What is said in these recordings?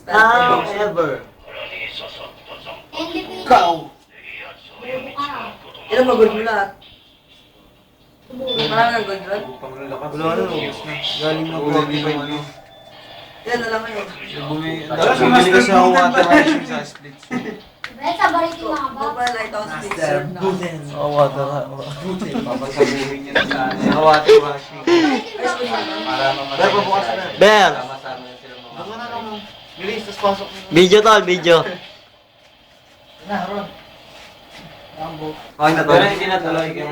However. Ikaw. Ilan ba gold mo lahat? Marami ang gold rod? Wala na, ubus na. Galing na 45 yun. Ilan na lang ngayon? Bumili kasi ako water sa splits. Mobile Lighthouse Picture na. Oo, water. Papasabuhin niya na sa akin. Water washing. Para Pero bukas na. Bel! Sama-sama na silang mga... Doon na naman. Bilis, tapos pasok mo. Video tol, video. Na, Ron. Okay na to. Pero hindi na tuloy kayo.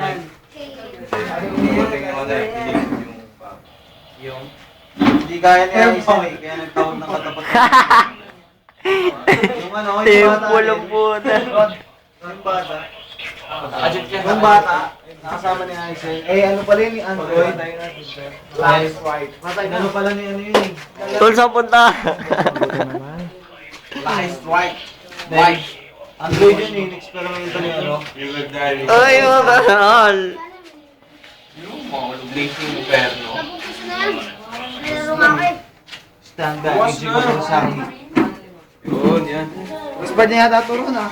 Yung... Hindi kaya niya isa eh, kaya nagtawag ng katapat. Yung ano, yung bata. Yung bata. Yung bata, nakasama ni Aisel. Eh, ano pala yun ni Android? Lies white. Ano pala ni ano yun eh? Tol, saan punta? Lies white. White. Android yun eh, in-experimento ni ano? Ay, mga tol. Yung mga blazing inferno. Standard, hindi ko sa akin. Yun, yan. Gusto pa niya yata turo na.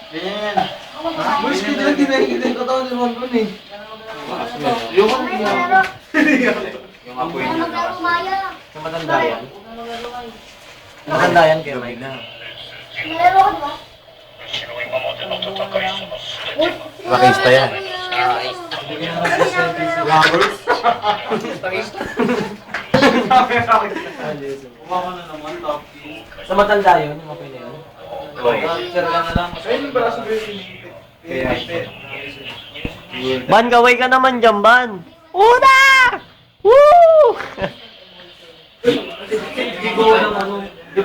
Ganyan yan. Boys, hindi lang dinahigilin ko tao ni Juan Ron eh. Yung apoy niya na sa matandayan. Sa matandayan kaya may na. Makista yan. Kumawa na naman, top key. Sa matandayan, yung apoy na yun. Sir ka na lang. Ayun yung braso ko yung kaya Ban, gaway ka naman dyan, Ban. Una! Woo! Hindi ko ng ano.